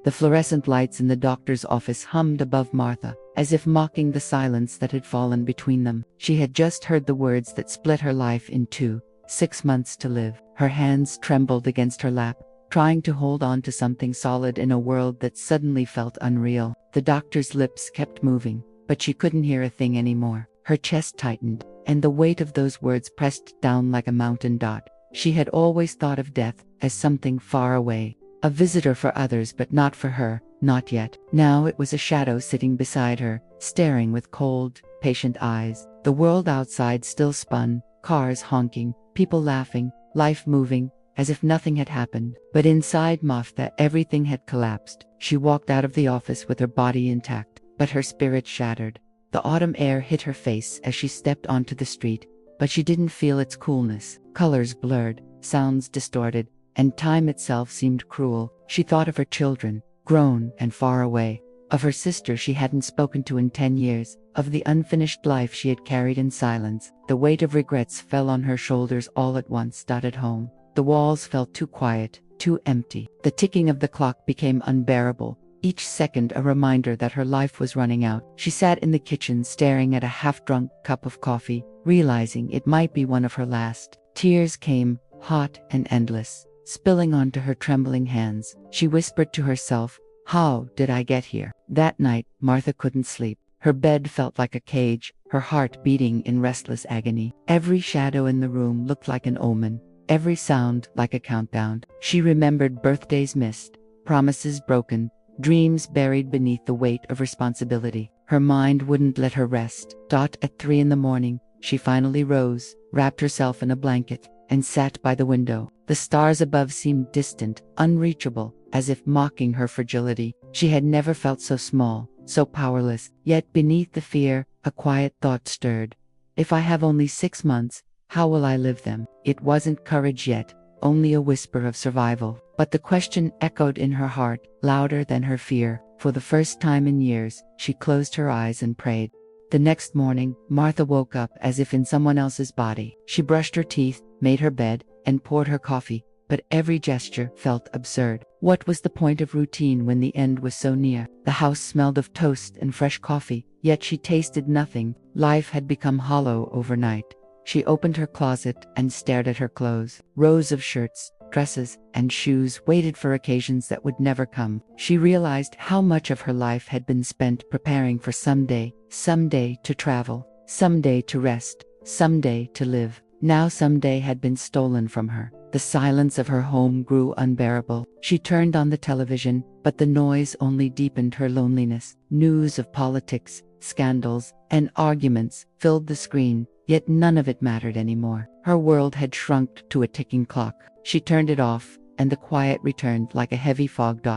The fluorescent lights in the doctor's office hummed above Martha, as if mocking the silence that had fallen between them. She had just heard the words that split her life in two: 6 months to live. Her hands trembled against her lap, trying to hold on to something solid in a world that suddenly felt unreal. The doctor's lips kept moving, but she couldn't hear a thing anymore. Her chest tightened, and the weight of those words pressed down like a mountain dot. She had always thought of death as something far away, a visitor for others but not for her, not yet. Now it was a shadow sitting beside her, staring with cold, patient eyes. The world outside still spun, cars honking, people laughing, life moving, as if nothing had happened. But inside Martha everything had collapsed. She walked out of the office with her body intact, but her spirit shattered. The autumn air hit her face as she stepped onto the street, but she didn't feel its coolness. Colors blurred, sounds distorted, and time itself seemed cruel. She thought of her children, grown and far away, of her sister she hadn't spoken to in 10 years, of the unfinished life she had carried in silence. The weight of regrets fell on her shoulders all at once. At home, the walls felt too quiet, too empty. The ticking of the clock became unbearable, each second a reminder that her life was running out. She sat in the kitchen staring at a half-drunk cup of coffee, realizing it might be one of her last. Tears came, hot and endless, spilling onto her trembling hands. She whispered to herself, "How did I get here?" That night, Martha couldn't sleep. Her bed felt like a cage, her heart beating in restless agony. Every shadow in the room looked like an omen, every sound like a countdown. She remembered birthdays missed, promises broken, dreams buried beneath the weight of responsibility. Her mind wouldn't let her rest. At 3 a.m, she finally rose, wrapped herself in a blanket, and sat by the window. The stars above seemed distant, unreachable, as if mocking her fragility. She had never felt so small, so powerless. Yet beneath the fear, a quiet thought stirred. If I have only 6 months, how will I live them? It wasn't courage yet, only a whisper of survival. But the question echoed in her heart, louder than her fear. For the first time in years, she closed her eyes and prayed. The next morning, Martha woke up as if in someone else's body. She brushed her teeth, made her bed, and poured her coffee, but every gesture felt absurd. What was the point of routine when the end was so near? The house smelled of toast and fresh coffee, yet she tasted nothing. Life had become hollow overnight. She opened her closet and stared at her clothes. Rows of shirts, dresses, and shoes waited for occasions that would never come. She realized how much of her life had been spent preparing for someday to travel, someday to rest, someday to live. Now someday had been stolen from her. The silence of her home grew unbearable. She turned on the television, but the noise only deepened her loneliness. News of politics, scandals, and arguments filled the screen, yet none of it mattered anymore. Her world had shrunk to a ticking clock. She turned it off, and the quiet returned like a heavy fog.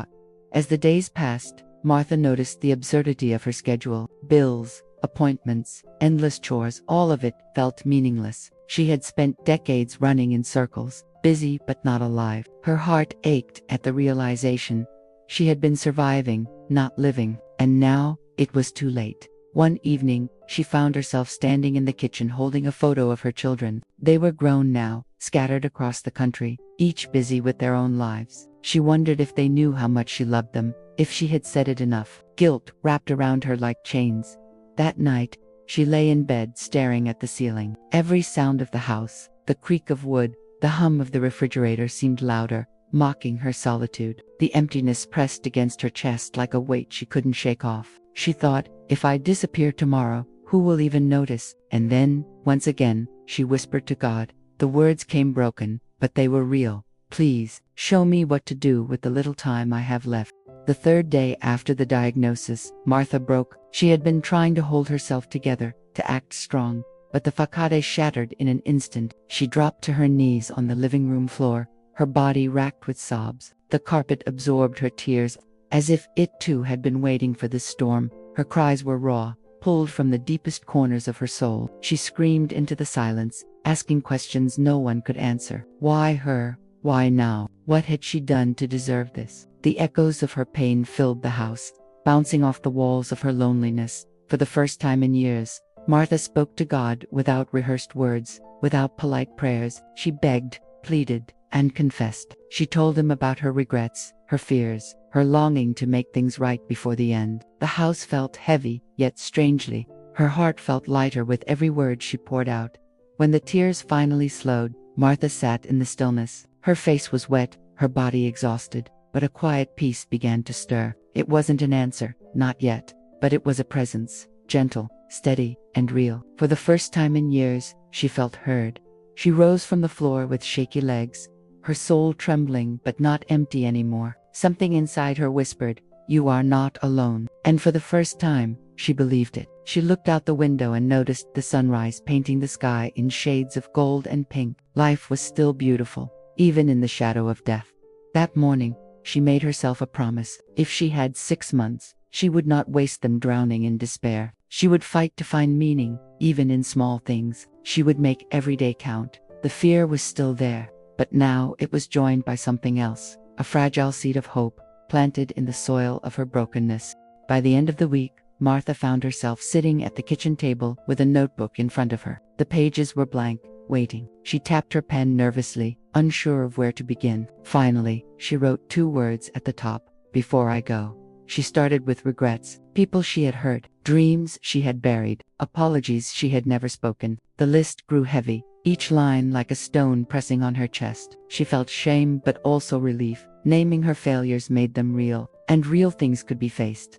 As the days passed, Martha noticed the absurdity of her schedule. Bills, appointments, endless chores, all of it felt meaningless. She had spent decades running in circles, busy but not alive. Her heart ached at the realization. She had been surviving, not living, and now it was too late. One evening, she found herself standing in the kitchen holding a photo of her children. They were grown now, scattered across the country, each busy with their own lives. She wondered if they knew how much she loved them, if she had said it enough. Guilt wrapped around her like chains. That night, she lay in bed staring at the ceiling. Every sound of the house, the creak of wood, the hum of the refrigerator seemed louder, mocking her solitude. The emptiness pressed against her chest like a weight she couldn't shake off. She thought, if I disappear tomorrow, who will even notice? And then, once again, she whispered to God. The words came broken, but they were real. Please, show me what to do with the little time I have left. The third day after the diagnosis, Martha broke. She had been trying to hold herself together, to act strong, but the facade shattered in an instant. She dropped to her knees on the living room floor, her body racked with sobs. The carpet absorbed her tears, as if it too had been waiting for this storm. Her cries were raw, pulled from the deepest corners of her soul. She screamed into the silence, asking questions no one could answer. Why her? Why now? What had she done to deserve this? The echoes of her pain filled the house, bouncing off the walls of her loneliness. For the first time in years, Martha spoke to God without rehearsed words, without polite prayers. She begged, pleaded, and confessed. She told him about her regrets, her fears, her longing to make things right before the end. The house felt heavy, yet strangely, her heart felt lighter with every word she poured out. When the tears finally slowed, Martha sat in the stillness. Her face was wet, her body exhausted, but a quiet peace began to stir. It wasn't an answer, not yet, but it was a presence, gentle, steady, and real. For the first time in years, she felt heard. She rose from the floor with shaky legs, her soul trembling but not empty anymore. Something inside her whispered, "You are not alone." And for the first time, she believed it. She looked out the window and noticed the sunrise painting the sky in shades of gold and pink. Life was still beautiful, even in the shadow of death. That morning, she made herself a promise. If she had 6 months, she would not waste them drowning in despair. She would fight to find meaning, even in small things. She would make every day count. The fear was still there, but now it was joined by something else, a fragile seed of hope, planted in the soil of her brokenness. By the end of the week, Martha found herself sitting at the kitchen table with a notebook in front of her. The pages were blank, waiting. She tapped her pen nervously, unsure of where to begin. Finally, she wrote 2 words at the top: "Before I go." She started with regrets, people she had hurt, dreams she had buried, apologies she had never spoken. The list grew heavy, each line like a stone pressing on her chest. She felt shame but also relief. Naming her failures made them real, and real things could be faced.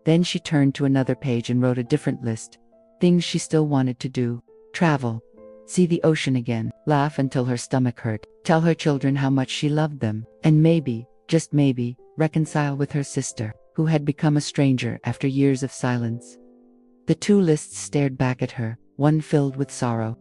Then she turned to another page and wrote a different list. Things she still wanted to do: travel, see the ocean again, laugh until her stomach hurt, tell her children how much she loved them, and maybe, just maybe, reconcile with her sister, who had become a stranger after years of silence. The 2 lists stared back at her, one filled with sorrow,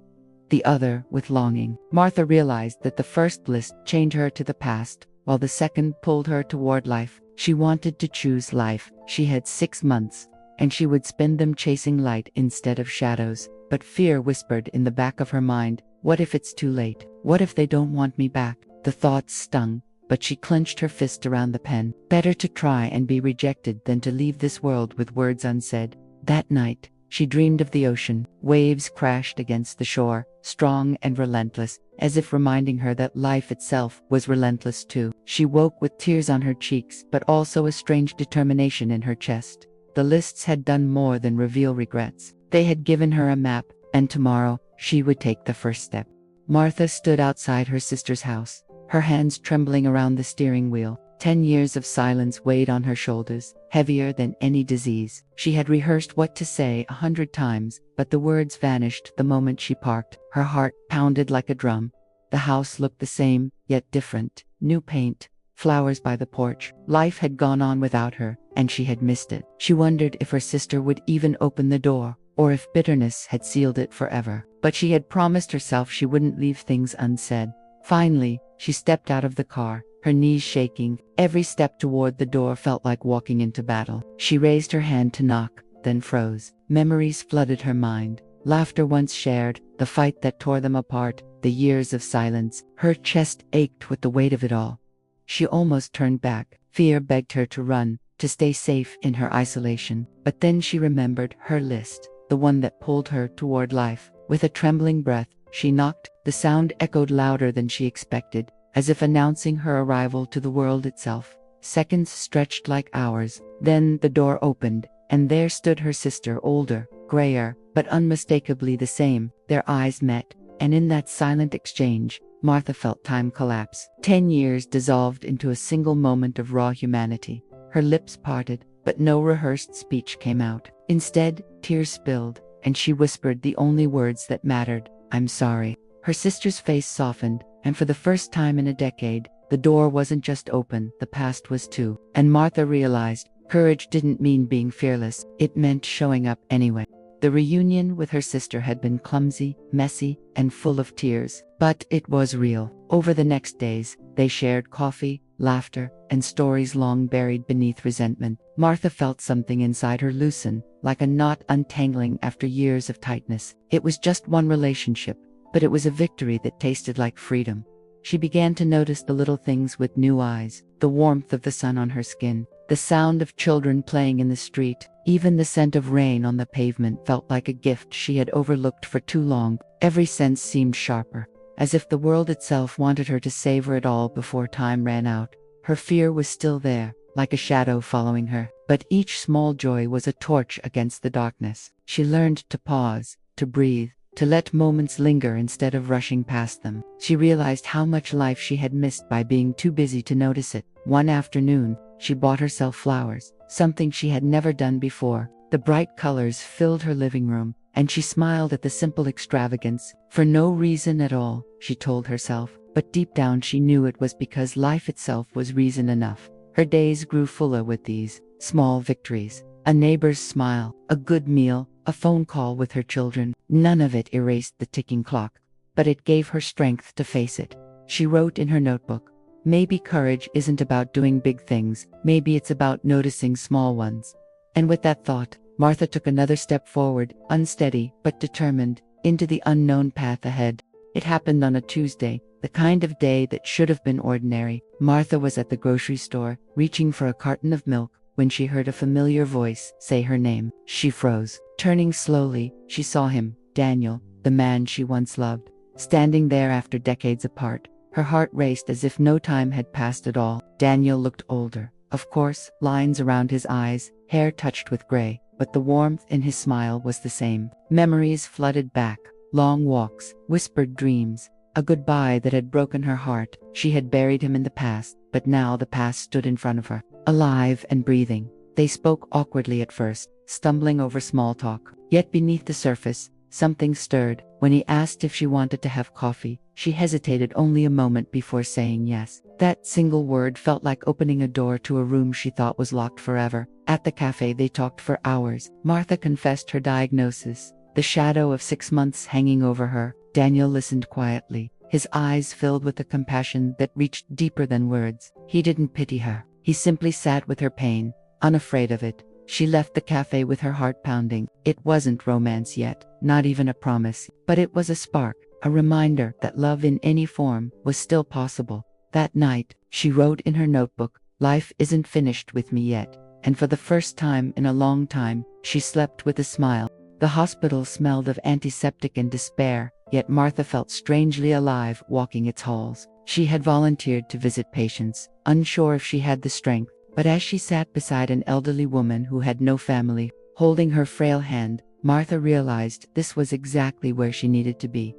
the other with longing. Martha realized that the first list chained her to the past, while the second pulled her toward life. She wanted to choose life. She had 6 months, and she would spend them chasing light instead of shadows. But fear whispered in the back of her mind, "What if it's too late? What if they don't want me back?" The thoughts stung, but she clenched her fist around the pen. Better to try and be rejected than to leave this world with words unsaid. That night, she dreamed of the ocean. Waves crashed against the shore, strong and relentless, as if reminding her that life itself was relentless too. She woke with tears on her cheeks, but also a strange determination in her chest. The lists had done more than reveal regrets. They had given her a map, and tomorrow, she would take the first step. Martha stood outside her sister's house, her hands trembling around the steering wheel. 10 years of silence weighed on her shoulders, heavier than any disease. She had rehearsed what to say 100 times, but the words vanished the moment she parked. Her heart pounded like a drum. The house looked the same, yet different. New paint, flowers by the porch. Life had gone on without her, and she had missed it. She wondered if her sister would even open the door, or if bitterness had sealed it forever. But she had promised herself she wouldn't leave things unsaid. Finally, she stepped out of the car, her knees shaking. Every step toward the door felt like walking into battle. She raised her hand to knock, then froze. Memories flooded her mind. Laughter once shared, the fight that tore them apart, the years of silence. Her chest ached with the weight of it all. She almost turned back. Fear begged her to run, to stay safe in her isolation. But then she remembered her list, the one that pulled her toward life. With a trembling breath, she knocked. The sound echoed louder than she expected, as if announcing her arrival to the world itself. Seconds stretched like hours. Then the door opened, and there stood her sister, older, grayer, but unmistakably the same. Their eyes met, and in that silent exchange, Martha felt time collapse. 10 years dissolved into a single moment of raw humanity. Her lips parted, but no rehearsed speech came out. Instead, tears spilled, and she whispered the only words that mattered: "I'm sorry." Her sister's face softened, and for the first time in a decade, the door wasn't just open, the past was too. And Martha realized, courage didn't mean being fearless, it meant showing up anyway. The reunion with her sister had been clumsy, messy, and full of tears, but it was real. Over the next days, they shared coffee, laughter, and stories long buried beneath resentment. Martha felt something inside her loosen, like a knot untangling after years of tightness. It was just one relationship, but it was a victory that tasted like freedom. She began to notice the little things with new eyes: the warmth of the sun on her skin, the sound of children playing in the street, even the scent of rain on the pavement felt like a gift she had overlooked for too long. Every sense seemed sharper. as if the world itself wanted her to savor it all before time ran out. Her fear was still there, like a shadow following her, but each small joy was a torch against the darkness. She learned to pause, to breathe, to let moments linger instead of rushing past them. She realized how much life she had missed by being too busy to notice it. One afternoon, she bought herself flowers, something she had never done before. The bright colors filled her living room, and she smiled at the simple extravagance. For no reason at all, she told herself, but deep down she knew it was because life itself was reason enough. Her days grew fuller with these small victories. A neighbor's smile, a good meal, a phone call with her children. None of it erased the ticking clock, but it gave her strength to face it. She wrote in her notebook, "Maybe courage isn't about doing big things, maybe it's about noticing small ones." And with that thought, Martha took another step forward, unsteady but determined, into the unknown path ahead. It happened on a Tuesday, the kind of day that should have been ordinary. Martha was at the grocery store, reaching for a carton of milk, when she heard a familiar voice say her name. She froze. Turning slowly, she saw him, Daniel, the man she once loved, standing there after decades apart. Her heart raced as if no time had passed at all. Daniel looked older, of course, lines around his eyes, hair touched with gray, but the warmth in his smile was the same. Memories flooded back, long walks, whispered dreams, a goodbye that had broken her heart. She had buried him in the past, but now the past stood in front of her, alive and breathing. They spoke awkwardly at first, stumbling over small talk. Yet beneath the surface, something stirred. When he asked if she wanted to have coffee, she hesitated only a moment before saying yes. That single word felt like opening a door to a room she thought was locked forever. At the cafe they talked for hours. Martha confessed her diagnosis, the shadow of 6 months hanging over her. Daniel listened quietly, his eyes filled with a compassion that reached deeper than words. He didn't pity her. He simply sat with her pain, unafraid of it. She left the cafe with her heart pounding. It wasn't romance yet, not even a promise, but it was a spark, a reminder that love in any form was still possible. That night, she wrote in her notebook, "Life isn't finished with me yet," and for the first time in a long time, she slept with a smile. The hospital smelled of antiseptic and despair, yet Martha felt strangely alive walking its halls. She had volunteered to visit patients, unsure if she had the strength, but as she sat beside an elderly woman who had no family, holding her frail hand, Martha realized this was exactly where she needed to be.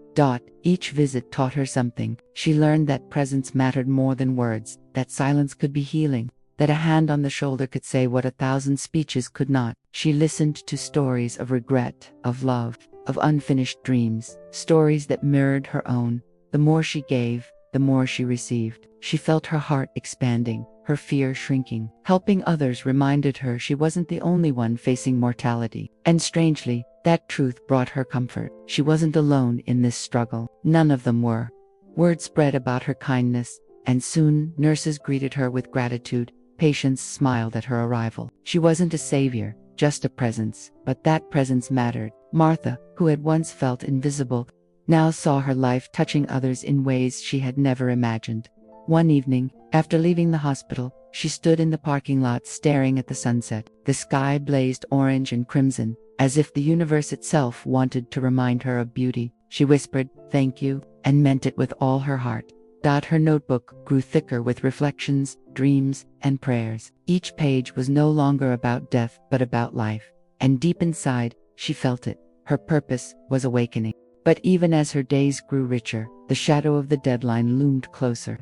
Each visit taught her something. She learned that presence mattered more than words, that silence could be healing, that a hand on the shoulder could say what 1,000 speeches could not. She listened to stories of regret, of love, of unfinished dreams, stories that mirrored her own. The more she gave, the more she received. She felt her heart expanding, her fear shrinking. Helping others reminded her she wasn't the only one facing mortality. And strangely, that truth brought her comfort. She wasn't alone in this struggle. None of them were. Word spread about her kindness, and soon nurses greeted her with gratitude. Patients smiled at her arrival. She wasn't a savior, just a presence, but that presence mattered. Martha, who had once felt invisible, now saw her life touching others in ways she had never imagined. One evening, after leaving the hospital, she stood in the parking lot staring at the sunset. The sky blazed orange and crimson, as if the universe itself wanted to remind her of beauty. She whispered, "Thank you," and meant it with all her heart. Her notebook grew thicker with reflections, dreams, and prayers. Each page was no longer about death but about life, and deep inside, she felt it. Her purpose was awakening. But even as her days grew richer, the shadow of the deadline loomed closer.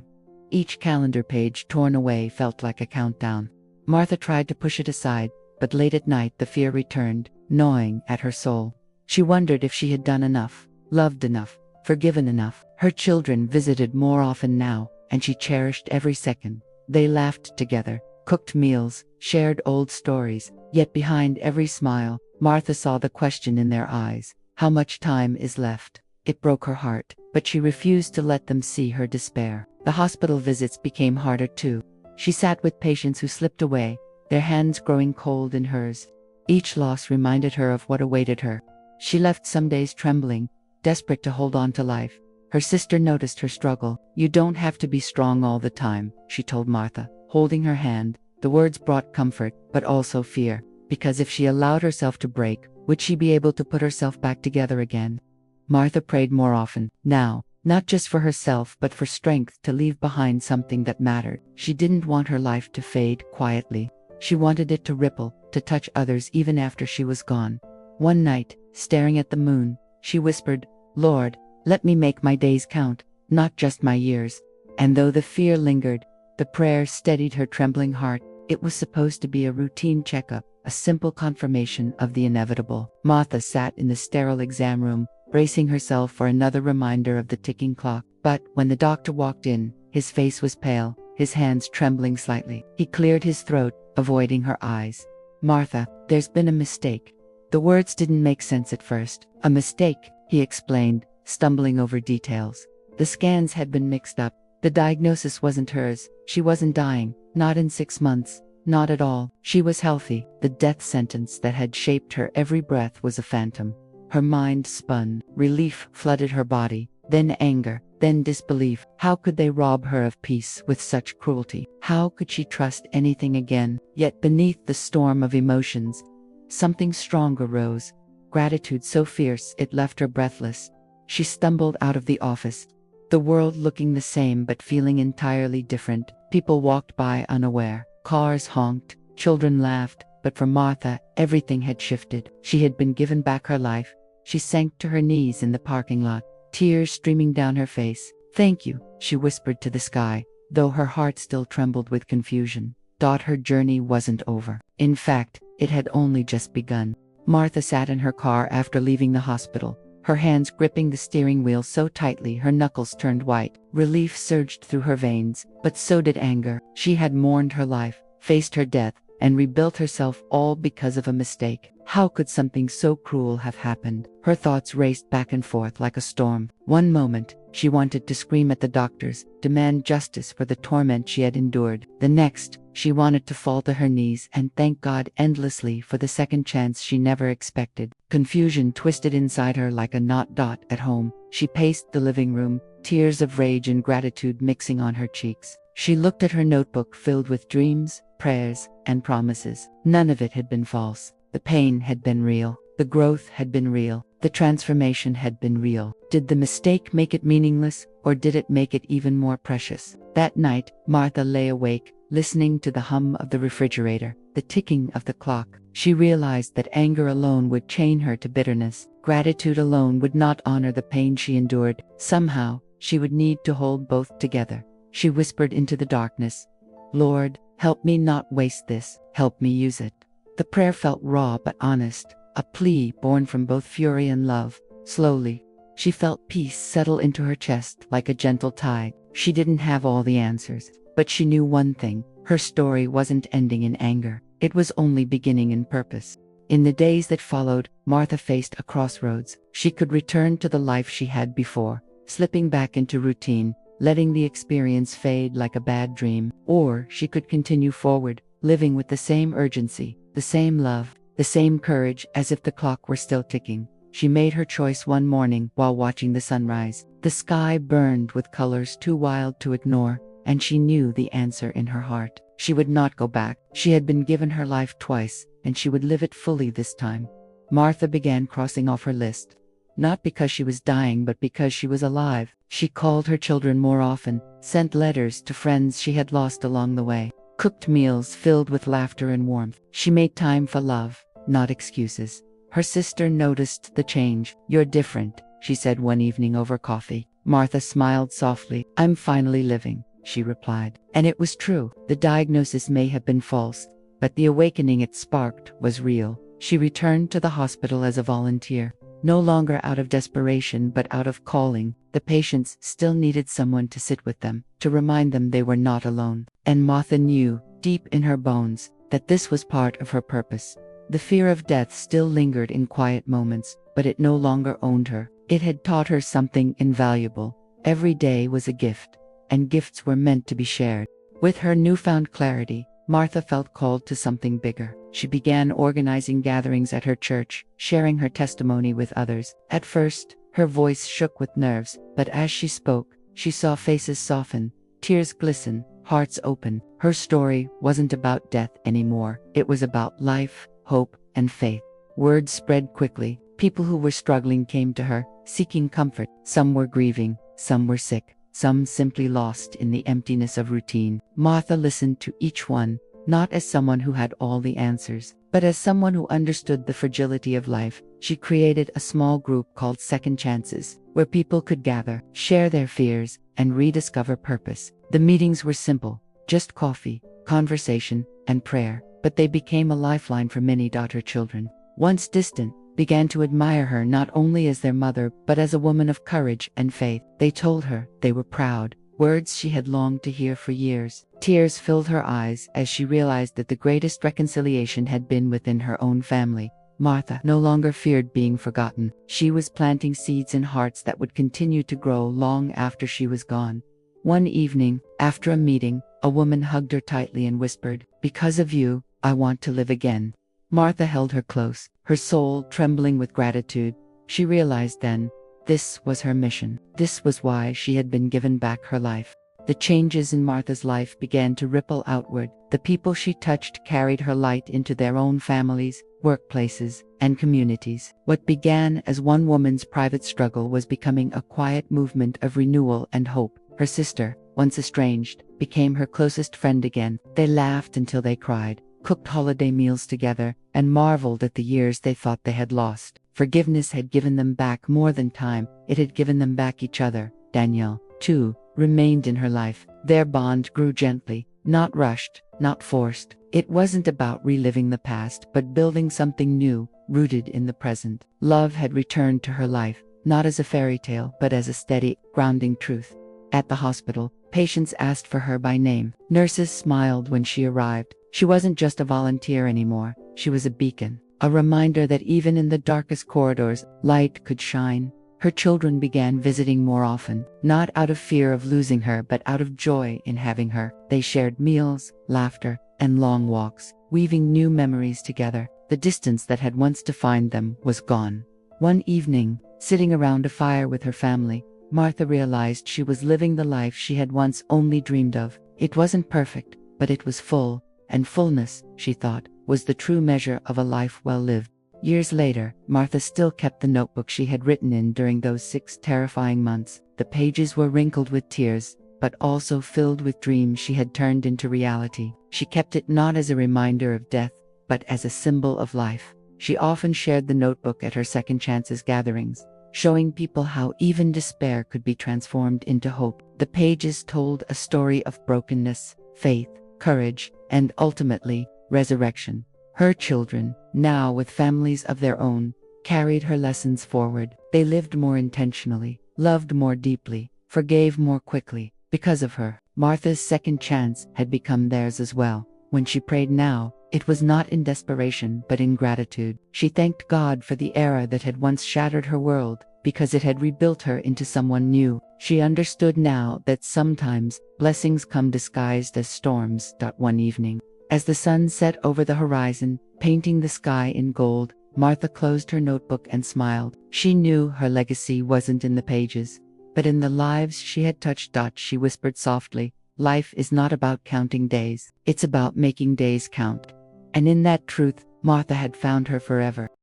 Each calendar page torn away felt like a countdown. Martha tried to push it aside, but late at night the fear returned, gnawing at her soul. She wondered if she had done enough, loved enough, forgiven enough. Her children visited more often now, and she cherished every second. They laughed together, cooked meals, shared old stories, yet behind every smile, Martha saw the question in their eyes: how much time is left? It broke her heart, but she refused to let them see her despair. The hospital visits became harder too. She sat with patients who slipped away, their hands growing cold in hers. Each loss reminded her of what awaited her. She left some days trembling, desperate to hold on to life. Her sister noticed her struggle. "You don't have to be strong all the time," she told Martha, holding her hand. The words brought comfort, but also fear, because if she allowed herself to break, would she be able to put herself back together again? Martha prayed more often. Now, not just for herself but for strength to leave behind something that mattered. She didn't want her life to fade quietly. She wanted it to ripple, to touch others even after she was gone. One night, staring at the moon, she whispered, "Lord, let me make my days count, not just my years." And though the fear lingered, the prayer steadied her trembling heart. It was supposed to be a routine checkup, a simple confirmation of the inevitable. Martha sat in the sterile exam room, bracing herself for another reminder of the ticking clock. But when the doctor walked in, his face was pale, his hands trembling slightly. He cleared his throat, avoiding her eyes. "Martha, there's been a mistake." The words didn't make sense at first. "A mistake," he explained, stumbling over details. The scans had been mixed up. The diagnosis wasn't hers. She wasn't dying, not in 6 months, not at all. She was healthy. The death sentence that had shaped her every breath was a phantom. Her mind spun. Relief flooded her body, then anger, then disbelief. How could they rob her of peace with such cruelty? How could she trust anything again? Yet beneath the storm of emotions, something stronger rose, gratitude so fierce it left her breathless. She stumbled out of the office, the world looking the same but feeling entirely different. People walked by unaware, cars honked, children laughed, but for Martha, everything had shifted. She had been given back her life. She sank to her knees in the parking lot, tears streaming down her face. "Thank you," she whispered to the sky, though her heart still trembled with confusion. Her journey wasn't over. In fact, it had only just begun. Martha sat in her car after leaving the hospital, her hands gripping the steering wheel so tightly her knuckles turned white. Relief surged through her veins, but so did anger. She had mourned her life, faced her death, and rebuilt herself all because of a mistake. How could something so cruel have happened? Her thoughts raced back and forth like a storm. One moment, she wanted to scream at the doctors, demand justice for the torment she had endured. The next, she wanted to fall to her knees and thank God endlessly for the second chance she never expected. Confusion twisted inside her like a knot at home. She paced the living room, tears of rage and gratitude mixing on her cheeks. She looked at her notebook filled with dreams, prayers, and promises. None of it had been false. The pain had been real. The growth had been real. The transformation had been real. Did the mistake make it meaningless, or did it make it even more precious? That night, Martha lay awake, listening to the hum of the refrigerator, the ticking of the clock. She realized that anger alone would chain her to bitterness. Gratitude alone would not honor the pain she endured. Somehow, she would need to hold both together. She whispered into the darkness, "Lord, help me not waste this. Help me use it." The prayer felt raw but honest, a plea born from both fury and love. Slowly, she felt peace settle into her chest like a gentle tide. She didn't have all the answers, but she knew one thing: her story wasn't ending in anger. It was only beginning in purpose. In the days that followed, Martha faced a crossroads. She could return to the life she had before, slipping back into routine, letting the experience fade like a bad dream. Or she could continue forward, living with the same urgency, the same love, the same courage, as if the clock were still ticking. She made her choice one morning while watching the sunrise. The sky burned with colors too wild to ignore, and she knew the answer in her heart. She would not go back. She had been given her life twice, and she would live it fully this time. Martha began crossing off her list. Not because she was dying, but because she was alive. She called her children more often, sent letters to friends she had lost along the way, cooked meals filled with laughter and warmth. She made time for love, not excuses. Her sister noticed the change. "You're different," she said one evening over coffee. Martha smiled softly. "I'm finally living," she replied. And it was true. The diagnosis may have been false, but the awakening it sparked was real. She returned to the hospital as a volunteer, no longer out of desperation but out of calling. The patients still needed someone to sit with them, to remind them they were not alone. And Martha knew, deep in her bones, that this was part of her purpose. The fear of death still lingered in quiet moments, but it no longer owned her. It had taught her something invaluable. Every day was a gift, and gifts were meant to be shared. With her newfound clarity, Martha felt called to something bigger. She began organizing gatherings at her church, sharing her testimony with others. At first, her voice shook with nerves, but as she spoke, she saw faces soften, tears glisten, hearts open. Her story wasn't about death anymore. It was about life, hope, and faith. Word spread quickly. People who were struggling came to her, seeking comfort. Some were grieving, some were sick, some simply lost in the emptiness of routine. Martha listened to each one, not as someone who had all the answers, but as someone who understood the fragility of life. She created a small group called Second Chances, where people could gather, share their fears, and rediscover purpose. The meetings were simple, just coffee, conversation, and prayer, but they became a lifeline for many daughter children, once distant, began to admire her not only as their mother but as a woman of courage and faith. They told her they were proud, words she had longed to hear for years. Tears filled her eyes as she realized that the greatest reconciliation had been within her own family. Martha no longer feared being forgotten. She was planting seeds in hearts that would continue to grow long after she was gone. One evening, after a meeting, a woman hugged her tightly and whispered, "Because of you, I want to live again." Martha held her close, her soul trembling with gratitude. She realized then, this was her mission. This was why she had been given back her life. The changes in Martha's life began to ripple outward. The people she touched carried her light into their own families, workplaces, and communities. What began as one woman's private struggle was becoming a quiet movement of renewal and hope. Her sister, once estranged, became her closest friend again. They laughed until they cried, cooked holiday meals together, and marveled at the years they thought they had lost. Forgiveness had given them back more than time, it had given them back each other. Danielle, too, remained in her life. Their bond grew gently, not rushed, not forced. It wasn't about reliving the past, but building something new, rooted in the present. Love had returned to her life, not as a fairy tale, but as a steady, grounding truth. At the hospital, patients asked for her by name. Nurses smiled when she arrived. She wasn't just a volunteer anymore, she was a beacon, a reminder that even in the darkest corridors, light could shine. Her children began visiting more often, not out of fear of losing her but out of joy in having her. They shared meals, laughter, and long walks, weaving new memories together. The distance that had once defined them was gone. One evening, sitting around a fire with her family, Martha realized she was living the life she had once only dreamed of. It wasn't perfect, but it was full, and fullness, she thought, was the true measure of a life well lived. Years later, Martha still kept the notebook she had written in during those 6 terrifying months. The pages were wrinkled with tears, but also filled with dreams she had turned into reality. She kept it not as a reminder of death, but as a symbol of life. She often shared the notebook at her Second Chances gatherings, showing people how even despair could be transformed into hope. The pages told a story of brokenness, faith, courage, and ultimately, resurrection. Her children, now with families of their own, carried her lessons forward. They lived more intentionally, loved more deeply, forgave more quickly. Because of her, Martha's second chance had become theirs as well. When she prayed now, it was not in desperation but in gratitude. She thanked God for the era that had once shattered her world, because it had rebuilt her into someone new. She understood now that sometimes blessings come disguised as storms. One evening, as the sun set over the horizon, painting the sky in gold, Martha closed her notebook and smiled. She knew her legacy wasn't in the pages, but in the lives she had touched. She whispered softly, "Life is not about counting days, it's about making days count." And in that truth, Martha had found her forever.